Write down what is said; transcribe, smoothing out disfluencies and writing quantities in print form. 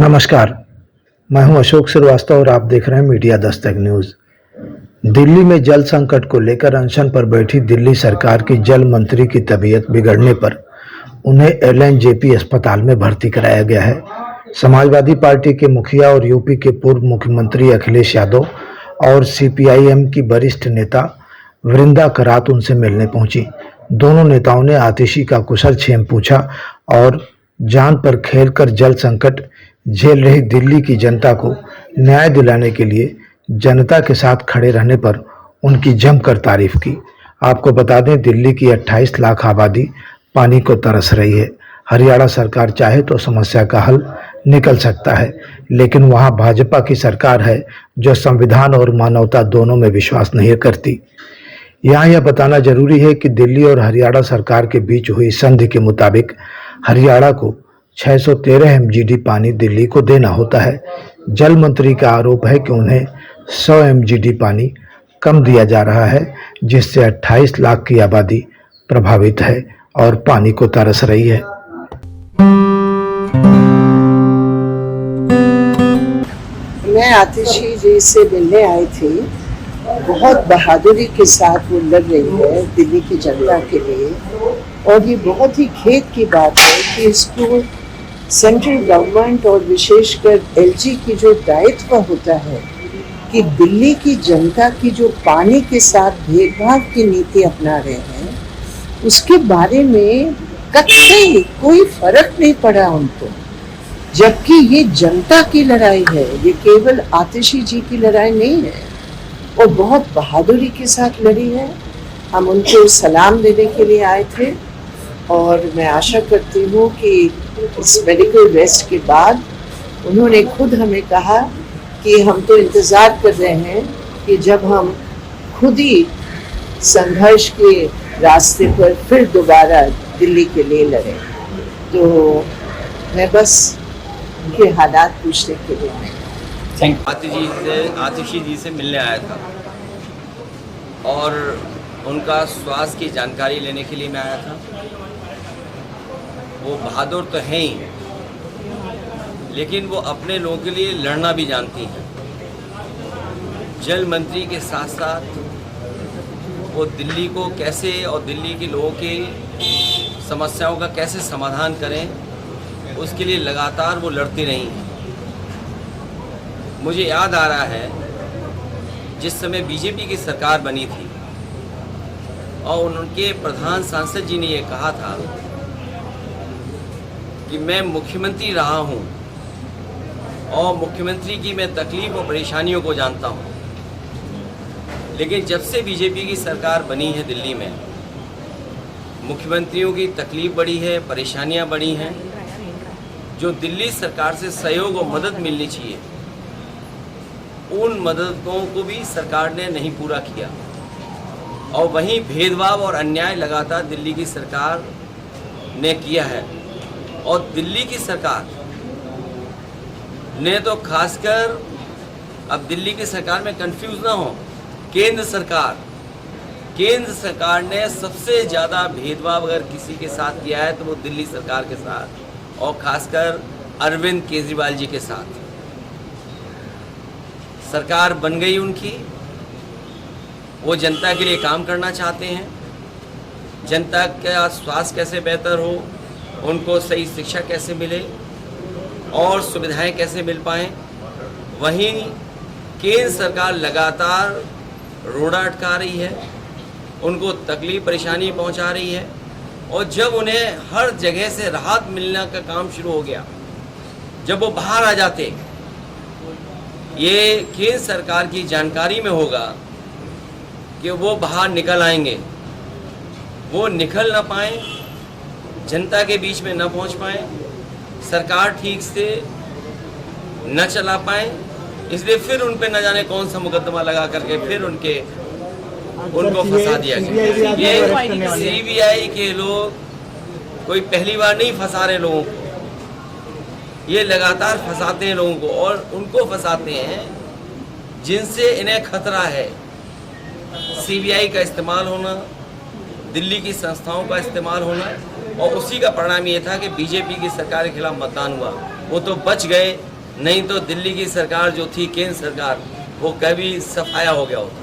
नमस्कार, मैं हूं अशोक श्रीवास्तव और आप देख रहे हैं मीडिया दस्तक न्यूज़। दिल्ली में जल संकट को लेकर अनशन पर बैठी दिल्ली सरकार की जल मंत्री की तबीयत बिगड़ने पर उन्हें एलएनजेपी अस्पताल में भर्ती कराया गया है। समाजवादी पार्टी के मुखिया और यूपी के पूर्व मुख्यमंत्री अखिलेश यादव और सीपीआईएम की वरिष्ठ नेता वृंदा करात उनसे मिलने पहुंची। दोनों नेताओं ने आतिशी का कुशलक्षेम पूछा और जान पर खेलकर जल संकट झेल रही दिल्ली की जनता को न्याय दिलाने के लिए जनता के साथ खड़े रहने पर उनकी जमकर तारीफ की। आपको बता दें, दिल्ली की 28 लाख आबादी पानी को तरस रही है। हरियाणा सरकार चाहे तो समस्या का हल निकल सकता है, लेकिन वहां भाजपा की सरकार है जो संविधान और मानवता दोनों में विश्वास नहीं करती। यहाँ यह बताना जरूरी है कि दिल्ली और हरियाणा सरकार के बीच हुई संधि के मुताबिक हरियाणा को 613 एमजीडी पानी दिल्ली को देना होता है। जल मंत्री का आरोप है कि उन्हें 100 एमजीडी पानी कम दिया जा रहा है, जिससे 28 लाख की आबादी प्रभावित है और पानी को तरस रही है। मैं आतिशी जी से मिलने आई थी। बहुत बहादुरी के साथ वो लड़ रही है दिल्ली की जनता के लिए, और ये बहुत ही खेद की बात है कि इसको सेंट्रल गवर्नमेंट और विशेषकर एलजी की जो दायित्व होता है कि दिल्ली की जनता की जो पानी के साथ भेदभाव की नीति अपना रहे हैं, उसके बारे में कतई कोई फर्क नहीं पड़ा उनको। जबकि ये जनता की लड़ाई है, ये केवल आतिशी जी की लड़ाई नहीं है, और बहुत बहादुरी के साथ लड़ी है। हम उनको सलाम देने के लिए आए थे और मैं आशा करती हूँ कि इस मेडिकल रेस्ट के बाद उन्होंने खुद हमें कहा कि हम तो इंतज़ार कर रहे हैं कि जब हम खुद ही संघर्ष के रास्ते पर फिर दोबारा दिल्ली के लिए लड़ें। तो मैं बस उनके हालात पूछने के लिए आई। आतिशी जी से मिलने आया था और उनका स्वास्थ्य की जानकारी लेने के लिए मैं आया था। वो बहादुर तो हैं ही, लेकिन वो अपने लोगों के लिए लड़ना भी जानती हैं। जल मंत्री के साथ साथ वो दिल्ली को कैसे और दिल्ली के लोगों की समस्याओं का कैसे समाधान करें, उसके लिए लगातार वो लड़ती रही हैं। मुझे याद आ रहा है जिस समय बीजेपी की सरकार बनी थी और उनके प्रधान सांसद जी ने ये कहा था कि मैं मुख्यमंत्री रहा हूँ और मुख्यमंत्री की मैं तकलीफ और परेशानियों को जानता हूँ, लेकिन जब से बीजेपी की सरकार बनी है दिल्ली में, मुख्यमंत्रियों की तकलीफ बढ़ी है, परेशानियाँ बढ़ी हैं। जो दिल्ली सरकार से सहयोग और मदद मिलनी चाहिए, उन मददों को भी सरकार ने नहीं पूरा किया, और वहीं भेदभाव और अन्याय लगातार दिल्ली की सरकार ने किया है। और दिल्ली की सरकार ने तो खासकर, अब दिल्ली की सरकार में कंफ्यूज ना हो, केंद्र सरकार ने सबसे ज़्यादा भेदभाव अगर किसी के साथ किया है तो वो दिल्ली सरकार के साथ, और खासकर अरविंद केजरीवाल जी के साथ। सरकार बन गई उनकी, वो जनता के लिए काम करना चाहते हैं। जनता का स्वास्थ्य कैसे बेहतर हो, उनको सही शिक्षा कैसे मिले और सुविधाएं कैसे मिल पाएँ। वहीं केंद्र सरकार लगातार रोड़ा अटका रही है, उनको तकलीफ परेशानी पहुंचा रही है, और जब उन्हें हर जगह से राहत मिलने का काम शुरू हो गया, जब वो बाहर आ जाते, ये केंद्र सरकार की जानकारी में होगा कि वो बाहर निकल आएंगे, वो निकल ना पाएँ, जनता के बीच में न पहुंच पाएँ, सरकार ठीक से न चला पाए, इसलिए फिर उन पे न जाने कौन सा मुकदमा लगा करके फिर उनको फंसा दिया गया। ये सीबीआई के लोग कोई पहली बार नहीं फंसा रहे लोगों को, ये लगातार फंसाते हैं लोगों को, और उनको फंसाते हैं जिनसे इन्हें खतरा है। सीबीआई का इस्तेमाल होना, दिल्ली की संस्थाओं का इस्तेमाल होना, और उसी का परिणाम ये था कि बीजेपी की सरकार के खिलाफ मतदान हुआ। वो तो बच गए, नहीं तो दिल्ली की सरकार जो थी, केंद्र सरकार, वो कभी सफाया हो गया होता।